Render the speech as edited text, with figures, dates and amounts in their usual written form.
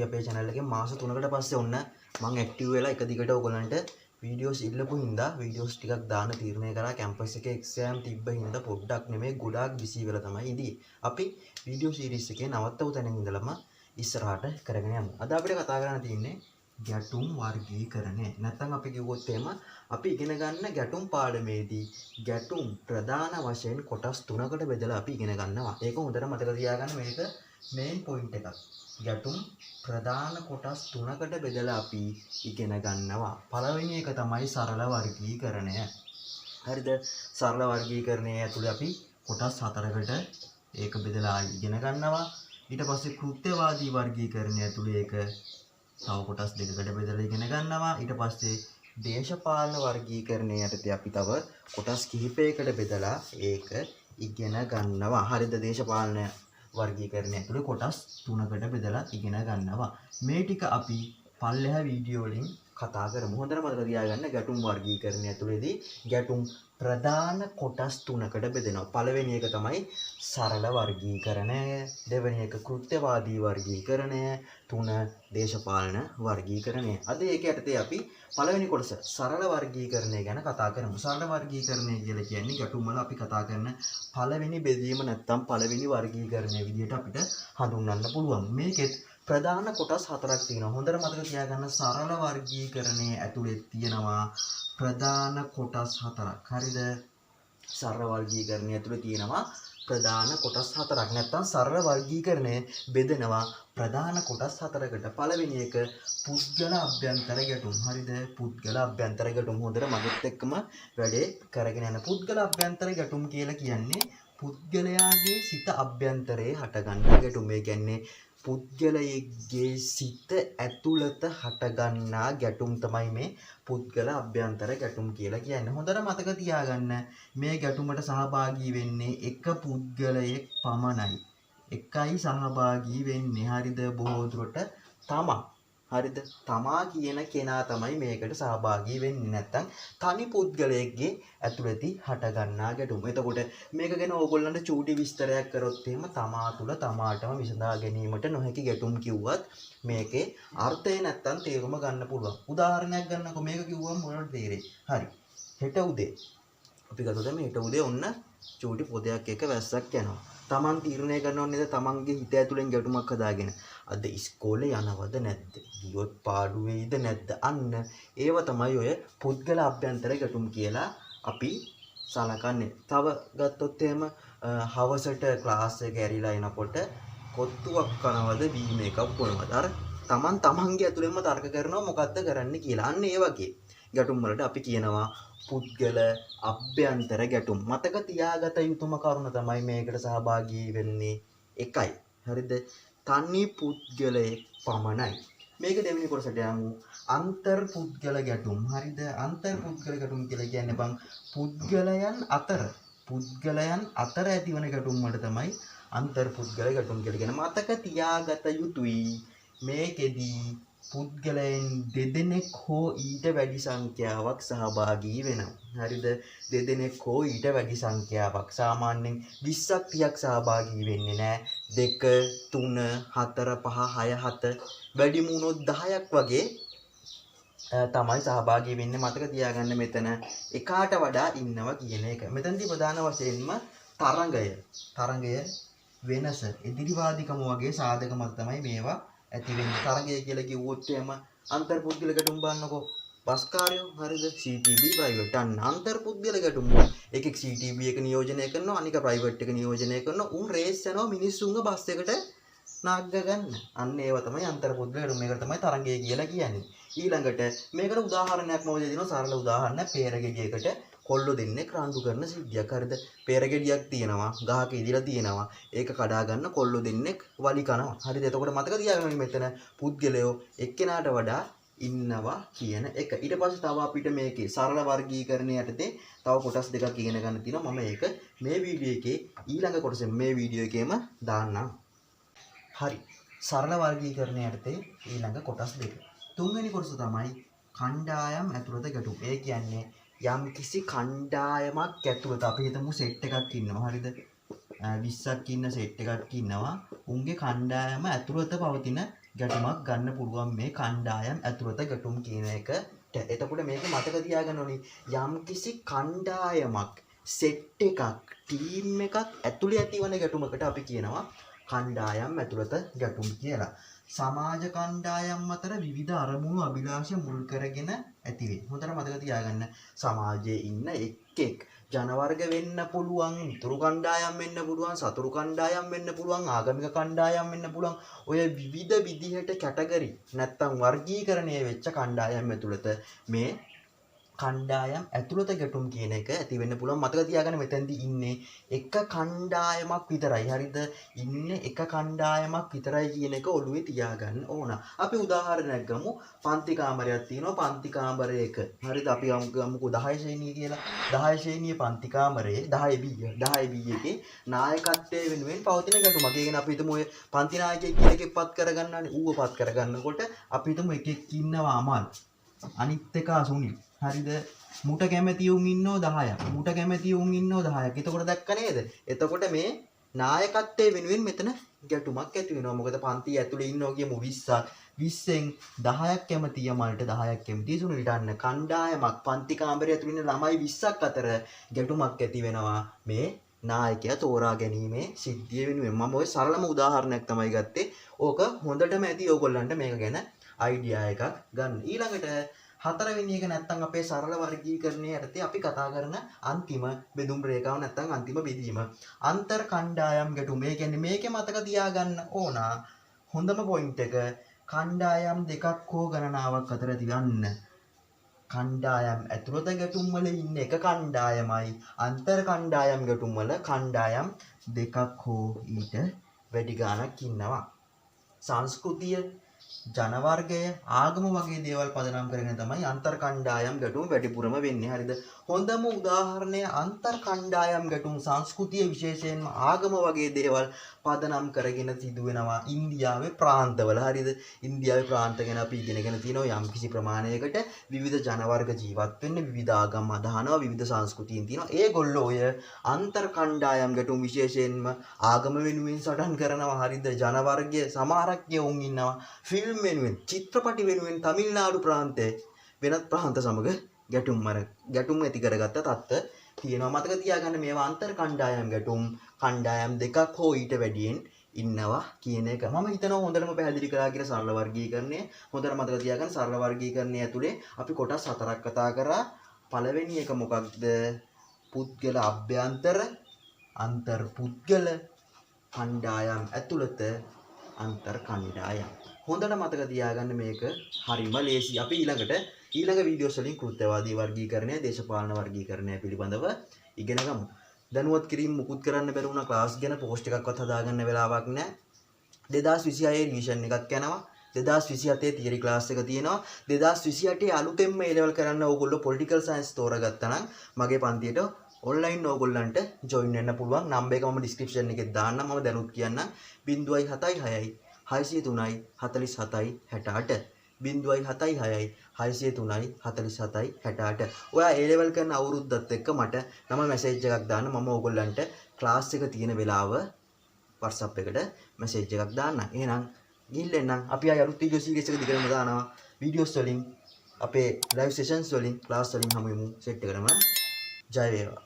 අපේ channel එකේ මාස 3කට පස්සේ ඔන්න මම ඇක්ටිව් වෙලා එක දිගට ඔයගලන්ට වීඩියෝස් ඉල්ලපු හින්දා වීඩියෝස් ටිකක් දාන්න තීරණය කරා. කැම්පස් එකේ එක්සෑම් තිබ්බ හින්දා පොඩ්ඩක් නෙමෙයි ගොඩාක් බිසි වෙලා තමයි ඉඳී. අපි වීඩියෝ සීරීස් එකේ නවත්තපු තැනින් ඉඳලම ඉස්සරහට කරගෙන යමු. අද අපිට කතා කරන්න තියෙන්නේ ගැටුම් වර්ගීකරණය. නැත්නම් අපි කිව්වොත් එහෙම අපි ඉගෙන ගන්න ගැටුම් පාඩමේදී ගැටුම් ප්‍රධාන වශයෙන් කොටස් 3කට බෙදලා අපි ඉගෙන ගන්නවා. ඒක හොඳට මතක තියාගන්න මේක මේන් පොයින්ට් එකක්. ගැටුම් ප්‍රධාන කොටස් 3කට බෙදලා අපි ඉගෙන ගන්නවා. පළවෙනි එක තමයි සරල වර්ගීකරණය. හරිද? සරල වර්ගීකරණය ඇතුලේ අපි කොටස් 4කට ඒක බෙදලා ඉගෙන ගන්නවා. ඊට පස්සේ කෘත්‍යවාදී වර්ගීකරණය ඇතුලේ ඒක තව කොටස් දෙකකට බෙදලා ඉගෙන ගන්නවා. ඊට පස්සේ දේශපාලන වර්ගීකරණය යටතේ අපි තව කොටස් කිහිපයකට බෙදලා ඒක ඉගෙන ගන්නවා. හරිද? දේශපාලන වර්ගීකරණය ඇතුලේ කොටස් 3කට බෙදලා ඉගෙන ගන්නවා. මේ ටික අපි පල්ලෙහා වීඩියෝ වලින් කතා කරමු. හොඳට මතක තියාගන්න ගැටුම් වර්ගීකරණය ඇතුලේදී ගැටුම් ප්‍රධාන කොටස් 3කට බෙදෙනවා. පළවෙනි එක තමයි සරල වර්ගීකරණය, දෙවෙනි එක කෘත්‍යවාදී වර්ගීකරණය, තුන දේශපාලන වර්ගීකරණය. අද ඒක යටතේ අපි පළවෙනි කොටස සරල වර්ගීකරණය ගැන කතා කරමු. සරල වර්ගීකරණය කියලා කියන්නේ ගැටුම් වල අපි කතා කරන පළවෙනි බෙදීම නැත්නම් පළවෙනි වර්ගීකරණය විදිහට අපිට හඳුන්වන්න පුළුවන්. මේකෙත් ප්‍රධාන කොටස් 4ක් තියෙනවා. හොඳට මතක තියාගන්න සරල වර්ගීකරණයේ ඇතුලේ තියෙනවා ප්‍රධාන කොටස් 4ක්. හරිද? සරල වර්ගීකරණය ඇතුලේ තියෙනවා ප්‍රධාන කොටස් 4ක්. නැත්නම් සරල වර්ගීකරණය බෙදෙනවා ප්‍රධාන කොටස් 4කට. පළවෙනි එක පුද්ගල අභ්‍යන්තර ගැටුම්. හරිද? පුද්ගල අභ්‍යන්තර ගැටුම් හොඳට මගෙත් එක්කම වැඩේ කරගෙන යන. පුද්ගල අභ්‍යන්තර ගැටුම් කියලා කියන්නේ පුද්ගලයාගේ සිත අභ්‍යන්තරයේ හටගන්න ගැටුම්. ඒ කියන්නේ පුද්ගලයෙක්ගේ සිත ඇතුළත හටගන්නා ගැටුම් තමයි මේ පුද්ගල අභ්‍යන්තර ගැටුම් කියලා කියන්නේ. හොඳට මතක තියාගන්න මේ ගැටුමට සහභාගී වෙන්නේ එක පුද්ගලයෙක් පමණයි. එකයි සහභාගී වෙන්නේ. හරිද? බොහෝ දුරට තමා. හරිද? තමා කියන කෙනා තමයි මේකට සහභාගී වෙන්නේ. නැත්තම් තනි පුද්ගලයෙක්ගේ ඇතුළතී හටගන්නා ගැටුම්. එතකොට මේක ගැන ඕගොල්ලන්ට චූටි විස්තරයක් කරොත් එහෙම තමා තුළ තමාටම විසඳා ගැනීමට නොහැකි ගැටුම් කිව්වත් මේකේ අර්ථය නැත්තම් තේරුම ගන්න පුළුවන්. උදාහරණයක් ගන්නකො මේක කිව්වම මොනවද තේරෙන්නේ? හරි. හෙට උදේ අපි ගත්තොත් මේ හෙට උදේ ඔන්න චූටි පොදයක් එක වැස්සක් යනවා. Taman තීරණය කරනව නේද තමන්ගේ හිත ඇතුලෙන් ගැටුමක් හදාගෙන අද ඉස්කෝලේ යනවද නැද්ද? ගියොත් පාඩු වෙයිද නැද්ද? අන්න ඒව තමයි ඔය පුද්ගල අභ්‍යන්තර ගැටුම් කියලා අපි සලකන්නේ. තව ගත්තොත් එහෙම හවසට ක්ලාස් එක ඇරිලා එනකොට කොත්තුවක් කනවද බීම එකක් බොනවද? අර තමන් තමන්ගේ ඇතුලෙන්ම තර්ක කරනවා මොකද්ද කරන්න කියලා. අන්න ඒ වගේ ගැටුම් වලට අපි කියනවා පුද්ගල අභ්‍යන්තර ගැටුම්. මතක තියාගත යුතුම කරුණ තමයි මේකට සහභාගී වෙන්නේ එකයි. හරිද? තනි පුද්ගලයෙක් පමණයි. මේක දෙවෙනි කොටසට යමු. අන්තර් පුද්ගල ගැටුම්. හරිද? අන්තර් පුද්ගල ගැටුම් කියලා කියන්නේ පුද්ගලයන් අතර ඇතිවන ගැටුම් වලට තමයි අන්තර් පුද්ගල ගැටුම් කියලා කියන්නේ. මතක තියාගත යුතුයි මේකෙදී පුද්ගලයන් දෙදෙනෙක් හෝ ඊට වැඩි සංඛ්‍යාවක් සහභාගී වෙනවා. හරිද? දෙදෙනෙක් හෝ ඊට වැඩි සංඛ්‍යාවක්. සාමාන්‍යයෙන් 20ක් 30ක් සහභාගී වෙන්නේ නැහැ. 2 3 4 5 6 7 වැඩිම වුණොත් 10ක් වගේ තමයි සහභාගී වෙන්නේ. මතක තියාගන්න මෙතන එකාට වඩා ඉන්නවා කියන එක. මෙතනදී ප්‍රධාන වශයෙන්ම තරංගය වෙනස එදිරිවාදිකම වගේ සාධක මත තමයි මේවා ඇති වෙන්නේ. තරගය කියලා කිව්වොත් එහෙම අන්තර් පුද්ගල ගැටුම් බලන්නකො. බස් කාර්යෝ හරිද? CTB ප්‍රයිවට් අන්න අන්තර් පුද්ගල ගැටුම්. එකෙක් CTB එක නියෝජනය කරනවා අනික ප්‍රයිවට් එක නියෝජනය කරනවා. උන් රේස් යනවා මිනිස්සුන්ව බස් එකට නාග්ග ගන්න. අන්න ඒව තමයි අන්තර් පුද්ගල ගැටුම්. මේකට තමයි තරගය කියලා කියන්නේ. ඊළඟට මේකට උදාහරණයක් මම දෙනවා. සරල උදාහරණයක් පේරගෙඩියකට කොල්ලෝ දෙන්නෙක් රණ්ඩු කරන සිද්ධියක්. හරිද? පේරගෙඩියක් තියෙනවා ගහක ඉදිලා තියෙනවා. ඒක කඩා ගන්න කොල්ලෝ දෙන්නෙක් වලි කනවා. හරිද? එතකොට මතක තියාගන්න මෙතන පුද්ගලයෝ එක්කෙනාට වඩා ඉන්නවා කියන එක. ඊට පස්සේ තව අපිට මේකේ සරල වර්ගීකරණය යටතේ තව කොටස් දෙකක් ඉගෙන ගන්න තියෙනවා. මම ඒක මේ වීඩියෝ එකේ ඊළඟ කොටසේ මේ වීඩියෝ එකේම දාන්නම්. හරි. සරල වර්ගීකරණය යටතේ ඊළඟ කොටස් දෙක. තුන්වෙනි කොටස තමයි කණ්ඩායම් ඇතුළත ගැටුම්. ඒ කියන්නේ යම් කිසි කණ්ඩායමක් ඇතුළත අපි හිතමු සෙට් එකක් ඉන්නවා. හරිද? 20ක් ඉන්න සෙට් එකක් ඉන්නවා. උන්ගේ කණ්ඩායම ඇතුළත පවතින ගැටුමක් ගන්න පුළුවන් මේ කණ්ඩායම් ඇතුළත ගැටුම් කියන එකට. එතකොට මේක මතක තියාගන්න ඕනේ යම්කිසි කණ්ඩායමක් සෙට් එකක් ටීම් එකක් ඇතුළේ ඇතිවන ගැටුමකට අපි කියනවා කණ්ඩායම් ඇතුළත ගැටුම් කියලා. සමාජ කණ්ඩායම් අතර විවිධ අරමුණු අභිලාෂ මුල් කරගෙන ඇති වේ. හොඳට මතක තියාගන්න. සමාජයේ ඉන්න එක්කෙක් ජනවර්ග වෙන්න පුළුවන්, මිතුරු කණ්ඩායම් වෙන්න පුළුවන්, සතුරු කණ්ඩායම් වෙන්න පුළුවන්, ආගමික කණ්ඩායම් වෙන්න පුළුවන්. ඔය විවිධ විදිහට කැටගරි නැත්තම් වර්ගීකරණය වෙච්ච කණ්ඩායම් ඇතුළත මේ කණ්ඩායම් ඇතුළත ගැටුම් කියන එක ඇති වෙන්න පුළුවන්. මතක තියාගන්න මෙතෙන්දී ඉන්නේ එක කණ්ඩායමක් විතරයි. හරිද? ඉන්නේ එක කණ්ඩායමක් විතරයි කියන එක ඔළුවේ තියාගන්න ඕන. අපි උදාහරණයක් ගමු. පන්ති කාමරයක් තියෙනවා. පන්ති කාමරයක. හරිද? අපි ගමුකෝ 10 ශ්‍රේණිය කියලා. 10 ශ්‍රේණියේ පන්ති කාමරයේ 10 B එකේ නායකත්වයේ වෙනුවෙන් පවතින ගැටුමක්. ඒ කියන්නේ අපි හිතමු ඔය පන්ති නායකයෙක් කියන එකෙක් පත් කරගන්නවානේ. ඌව පත් කරගන්නකොට අපි හිතමු එකෙක් ඉන්නවා අමල්. අනිත් එක සුනිල්. හරිද? මුට කැමැති උන් ඉන්නෝ 10ක්. මුට කැමැති උන් ඉන්නෝ 10ක්. එතකොට දැක්ක නේද? එතකොට මේ නායකත්වයේ වෙනුවෙන් මෙතන ගැටුමක් ඇති වෙනවා. මොකද පන්ති ඇතුලේ ඉන්නෝ කියමු 20ක්. 20න් 10ක් කැමති යමල්ට 10ක් කැමති සුනිල්ට අන්න කණ්ඩායමක් පන්ති කාමරය ඇතුලේ ඉන්න ළමයි 20ක් අතර ගැටුමක් ඇති වෙනවා. මේ නායකයා තෝරා ගැනීමේ සිද්ධිය වෙනුවෙන්. මම ওই සරලම උදාහරණයක් තමයි ගත්තේ. ඕක හොඳටම ඇති ඕගොල්ලන්ට මේක ගැන අයිඩියා එකක් ගන්න. ඊළඟට හතරවෙනි එක නැත්තම් අපේ සරල වර්ගීකරණයේ යටතේ අපි කතා කරන අන්තිම බෙදුම් රේඛාව නැත්තම් අන්තිම බෙදීම අන්තර් කණ්ඩායම් ගැටුම. ඒ කියන්නේ මේකේ මතක තියාගන්න ඕන හොඳම පොයින්ට් එක කණ්ඩායම් දෙකක් හෝ ගණනාවක් අතර තියන්න. කණ්ඩායම් ඇතුළත ගැටුම් වල ඉන්න එක කණ්ඩායමයි අන්තර් කණ්ඩායම් ගැටුම් වල කණ්ඩායම් දෙකක් හෝ ඊට වැඩි ගාණක් ඉන්නවා. සංස්කෘතිය ජනවර්ගය ආගම වගේ දේවල් පදනම් කරගෙන තමයි අන්තර් කණ්ඩායම් ගැටුම් වැඩිපුරම වෙන්නේ. හරිද? හොඳම උදාහරණය අන්තර් කණ්ඩායම් ගැටුම් සංස්කෘතිය විශේෂයෙන්ම ආගම වගේ දේවල් පදනම් කරගෙන සිදුවෙනවා ඉන්දියාවේ ප්‍රාන්තවල. හරිද? ඉන්දියාවේ ප්‍රාන්ත ගැන අපි ඉගෙනගෙන තියෙනවා යම්කිසි ප්‍රමාණයකට විවිධ ජනවර්ග ජීවත් වෙන්නේ විවිධ ආගම් අදහනවා විවිධ සංස්කෘතීන් තියෙනවා. ඒගොල්ලෝ ඔය අන්තර් කණ්ඩායම් ගැටුම් විශේෂයෙන්ම ආගම වෙනුවෙන් සටන් කරනවා. හරිද? ජනවර්ගයේ සමහරක් යවුන් ඉන්නවා ෆිල්ම් වෙනුවෙන් චිත්‍රපටි වෙනුවෙන් තමිල්නාඩු ප්‍රාන්තයේ වෙනත් ප්‍රාන්ත සමග ගැටුම් ඇති කරගත්ත තත්ත්ව තියෙනවා. මතක තියාගන්න මේවා අන්තර් කණ්ඩායම් ගැටුම් කණ්ඩායම් දෙකක් හෝ ඊට වැඩියෙන් ඉන්නවා කියන එක. මම හිතනවා හොඳටම පැහැදිලි කරා කියලා සරල වර්ගීකරණය. හොඳට මතක තියාගන්න සරල වර්ගීකරණය ඇතුලේ අපි කොටස් 4ක් කතා කරා. පළවෙනි එක මොකක්ද? පුද්ගල අභ්‍යන්තර, අන්තර් පුද්ගල, කණ්ඩායම් ඇතුළත, අන්තර් කණ්ඩායම්. හොඳට මතක තියාගන්න මේක හරිම ලේසි. අපි ඊළඟ වීඩියෝස් වලින් කෘත්‍යවාදී වර්ගීකරණය, දේශපාලන වර්ගීකරණය පිළිබඳව ඉගෙන ගමු. දැනුවත් කිරීම මුකුත් කරන්න බැරි වුණා ක්ලාස් ගැන පෝස්ට් එකක්වත් හදාගන්න වෙලාවක් නැහැ. 2026 රිවිෂන් එකක් යනවා. 2027 තියරි ක්ලාස් එක තියෙනවා. 2028 අලුතෙන්ම A level කරන්න ඕගොල්ලෝ පොලිටිකල් සයන්ස් තෝරගත්තා නම් මගේ පන්තියට ඔන්ලයින් ඕගොල්ලන්ට ජොයින් වෙන්න පුළුවන්. නම්බර් එක මම ඩිස්ක්‍රිප්ෂන් එකේ දාන්නම්. මම දැනුත් කියන්නම් 076 603යි 47යි 68 076යි 603යි 47යි 68. ඔයා A level කරන අවුරුද්දත් එක්ක මට නම මැසේජ් එකක් දාන්න. මම ඕගොල්ලන්ට ක්ලාස් එක තියෙන වෙලාව WhatsApp එකට මැසේජ් එකක් දාන්න. එහෙනම් ගිහින් අපි ආය අලුත් වීඩියෝ සීරීස් එක දිගටම දානවා. වීඩියෝස් වලින් අපේ ලයිව් සෙෂන්ස් වලින් ක්ලාස් වලින් හමු වෙමු. සෙට් එකටම ජය වේවා.